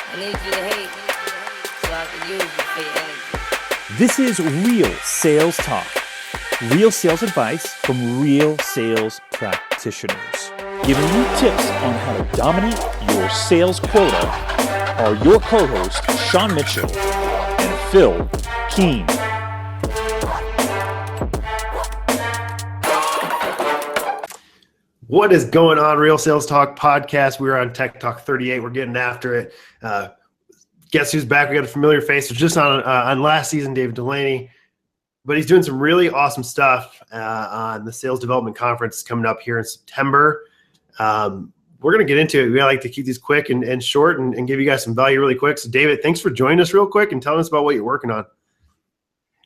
I need you to hate so I can use you for your energy. This is Real Sales Talk. Real sales advice from real sales practitioners. Giving you tips on how to dominate your sales quota are your co-hosts, Sean Mitchell and Phill Keene. What is going on, Real Sales Talk podcast? We're on TechTalk 38. We're getting after it. Guess who's back? We got a familiar face. It was just on last season, David Dulany. But he's doing some really awesome stuff on the Sales Development Conference coming up here in September. We're going to get into it. We like to keep these quick and short and give you guys some value really quick. So, David, thanks for joining us real quick and telling us about what you're working on.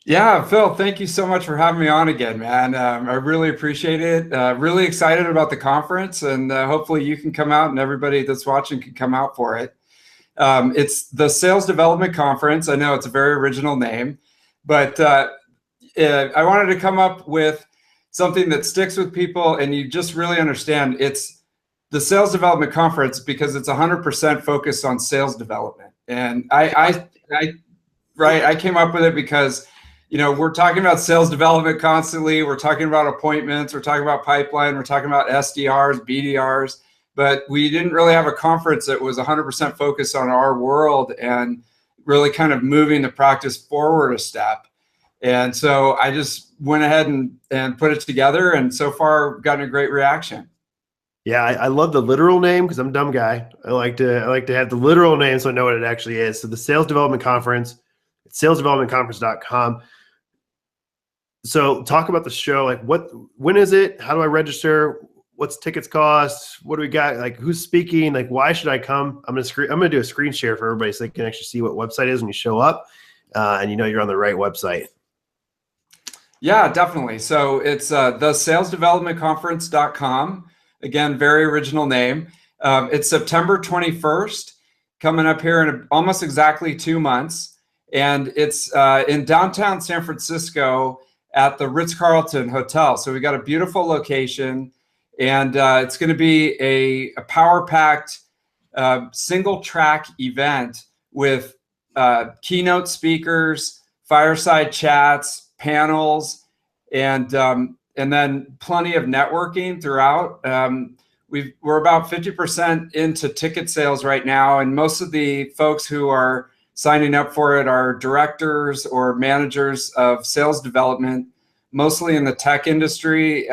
Yeah, Phill, thank you so much for having me on again, man. I really appreciate it. Really excited about the conference, and hopefully you can come out and everybody that's watching can come out for it. It's the Sales Development Conference. I know it's a very original name, but I wanted to come up with something that sticks with people and you just really understand. It's the Sales Development Conference because it's 100% focused on sales development. And I came up with it because we're talking about sales development constantly. We're talking about appointments. We're talking about pipeline. We're talking about SDRs, BDRs, but we didn't really have a conference that was 100% focused on our world and really kind of moving the practice forward a step. And so I just went ahead and put it together, and so far gotten a great reaction. Yeah, I love the literal name because I'm a dumb guy. I like to have the literal name so I know what it actually is. So the Sales Development Conference, it's salesdevelopmentconference.com. So talk about the show. Like, when is it? How do I register? What's tickets cost? What do we got? Like, who's speaking? Like, why should I come? I'm gonna do a screen share for everybody so they can actually see what website it is when you show up, and you're on the right website. Yeah, definitely. So it's the salesdevelopmentconference.com. Again, very original name. It's September 21st, coming up here in almost exactly 2 months, and it's in downtown San Francisco at the Ritz-Carlton Hotel. So we got a beautiful location, and it's going to be a power-packed single-track event with keynote speakers, fireside chats, panels, and then plenty of networking throughout. We're about 50% into ticket sales right now, and most of the folks who are signing up for it are directors or managers of sales development, mostly in the tech industry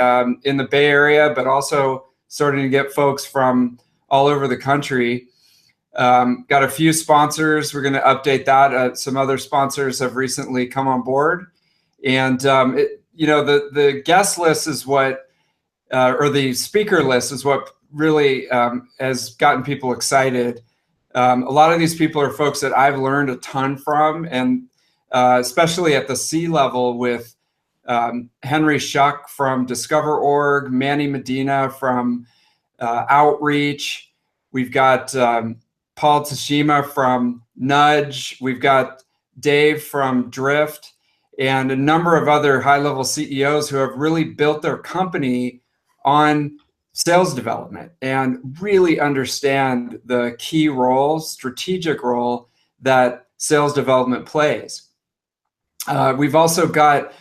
in the Bay Area, but also starting to get folks from all over the country. Got a few sponsors. We're going to update that. Some other sponsors have recently come on board. And, the guest list is what, or the speaker list is what really has gotten people excited. A lot of these people are folks that I've learned a ton from, and especially at the C level with Henry Schuck from Discover.org, Manny Medina from Outreach. We've got Paul Tashima from Nudge. We've got Dave from Drift, and a number of other high-level CEOs who have really built their company on sales development and really understand the key role, strategic role that sales development plays. We've also got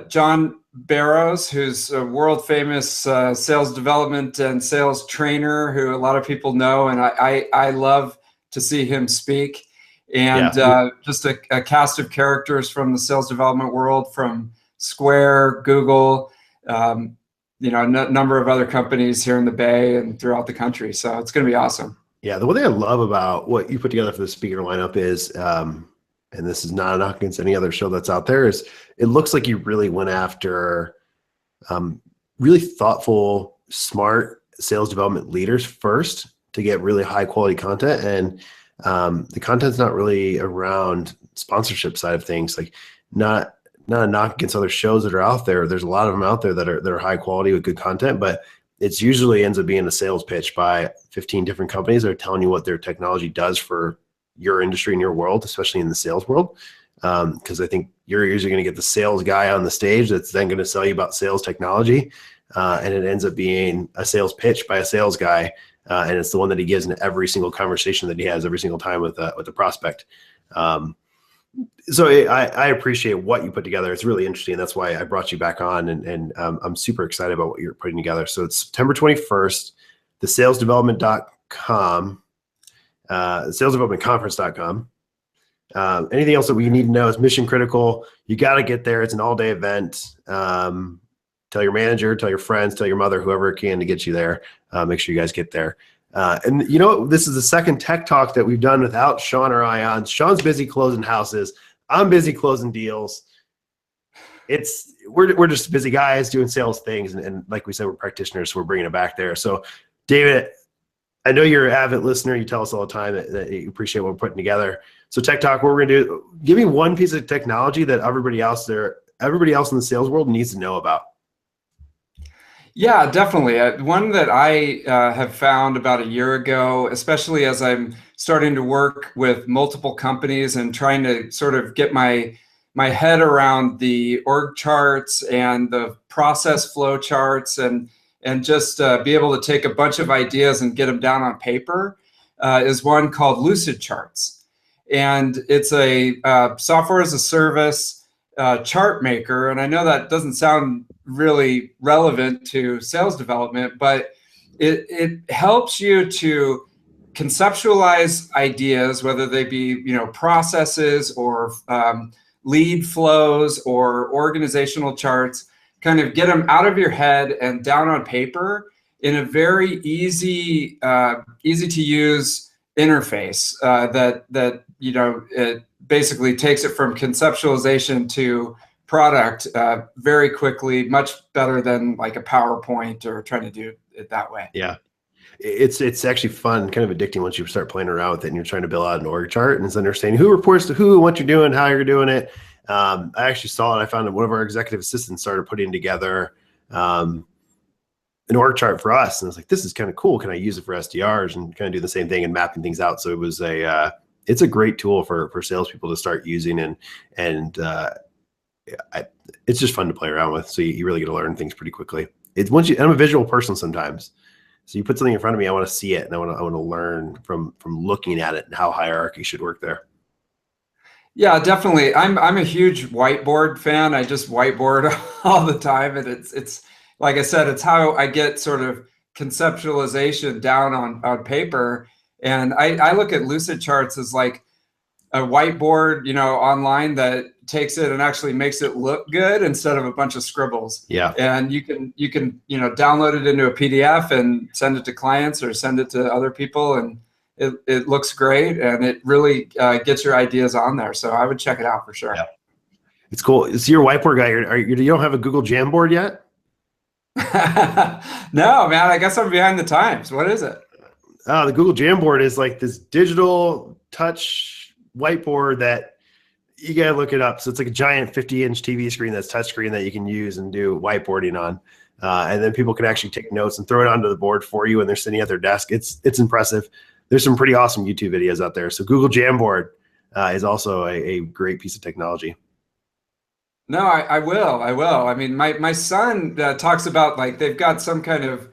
John Barrows, who's a world-famous sales development and sales trainer who a lot of people know, and I love to see him speak. And just a cast of characters from the sales development world, from Square, Google, a number of other companies here in the Bay and throughout the country. So it's going to be awesome. Yeah, the one thing I love about what you put together for the speaker lineup is, and this is not a knock against any other show that's out there, is it looks like you really went after really thoughtful, smart sales development leaders first to get really high quality content. And the content's not really around sponsorship side of things. Like, not a knock against other shows that are out there. There's a lot of them out there that are high quality with good content, but it's usually ends up being a sales pitch by 15 different companies that are telling you what their technology does for your industry and your world, especially in the sales world. Because I think you're usually going to get the sales guy on the stage that's then going to sell you about sales technology. And it ends up being a sales pitch by a sales guy and it's the one that he gives in every single conversation that he has every single time with a prospect. So I appreciate what you put together. It's really interesting. That's why I brought you back on, and I'm super excited about what you're putting together. So it's September 21st, the salesdevelopment.com, salesdevelopmentconference.com. Anything else that we need to know is mission critical. You got to get there. It's an all-day event. Tell your manager, tell your friends, tell your mother, whoever can to get you there. Make sure you guys get there. And this is the second Tech Talk that we've done without Sean or I on. Sean's busy closing houses. I'm busy closing deals. We're just busy guys doing sales things. And like we said, we're practitioners, so we're bringing it back there. So David, I know you're an avid listener. You tell us all the time that you appreciate what we're putting together. So Tech Talk, what we're going to do, give me one piece of technology that everybody else in the sales world needs to know about. Yeah, definitely. One that I have found about a year ago, especially as I'm starting to work with multiple companies and trying to sort of get my head around the org charts and the process flow charts and just be able to take a bunch of ideas and get them down on paper, is one called Lucid Charts. And it's a software as a service chart maker. And I know that doesn't sound really relevant to sales development, but it helps you to conceptualize ideas, whether they be processes or lead flows or organizational charts, kind of get them out of your head and down on paper in a very easy to use interface that it basically takes it from conceptualization to product very quickly, much better than like a PowerPoint or trying to do it that way. Yeah. It's actually fun, kind of addicting once you start playing around with it and you're trying to build out an org chart and it's understanding who reports to who, what you're doing, how you're doing it. I actually saw it. I found that one of our executive assistants started putting together an org chart for us. And I was like, this is kind of cool. Can I use it for SDRs and kind of do the same thing and mapping things out? So it was it's a great tool for salespeople to start using and it's just fun to play around with. So you really get to learn things pretty quickly. I'm a visual person sometimes. So you put something in front of me, I want to see it and I want to learn from looking at it and how hierarchy should work there. Yeah, definitely. I'm a huge whiteboard fan. I just whiteboard all the time. And it's like I said, it's how I get sort of conceptualization down on paper. And I look at Lucid Charts as like a whiteboard, online that takes it and actually makes it look good instead of a bunch of scribbles. Yeah. And you can download it into a PDF and send it to clients or send it to other people, and it looks great and it really gets your ideas on there. So I would check it out for sure. Yeah. It's cool. So you're a whiteboard guy. You don't have a Google Jamboard yet? No, man. I guess I'm behind the times. What is it? The Google Jamboard is like this digital touch whiteboard that you got to look it up. So it's like a giant 50-inch TV screen that's touchscreen that you can use and do whiteboarding on. And then people can actually take notes and throw it onto the board for you when they're sitting at their desk. It's impressive. There's some pretty awesome YouTube videos out there. So Google Jamboard is also a great piece of technology. No, I will. I mean, my son talks about like they've got some kind of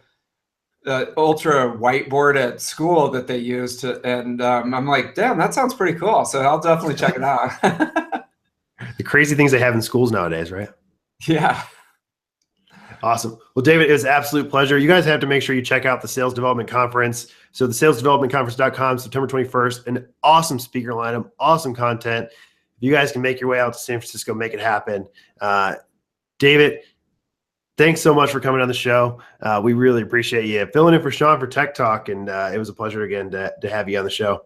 ultra whiteboard at school that they use to, and I'm like, damn, that sounds pretty cool. So I'll definitely check it out. The crazy things they have in schools nowadays, right? Yeah. Awesome. Well, David, it was an absolute pleasure. You guys have to make sure you check out the Sales Development Conference. So the salesdevelopmentconference.com, September 21st, an awesome speaker lineup, awesome content. If you guys can make your way out to San Francisco, make it happen. David, thanks so much for coming on the show. We really appreciate you filling in for Sean for Tech Talk, and it was a pleasure again to have you on the show.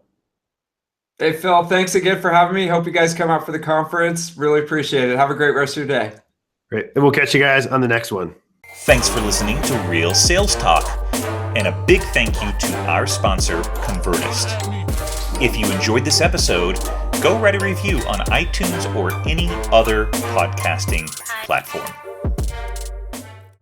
Hey, Phil, thanks again for having me. Hope you guys come out for the conference. Really appreciate it. Have a great rest of your day. Great. And we'll catch you guys on the next one. Thanks for listening to Real Sales Talk, and a big thank you to our sponsor, Convertist. If you enjoyed this episode, go write a review on iTunes or any other podcasting platform.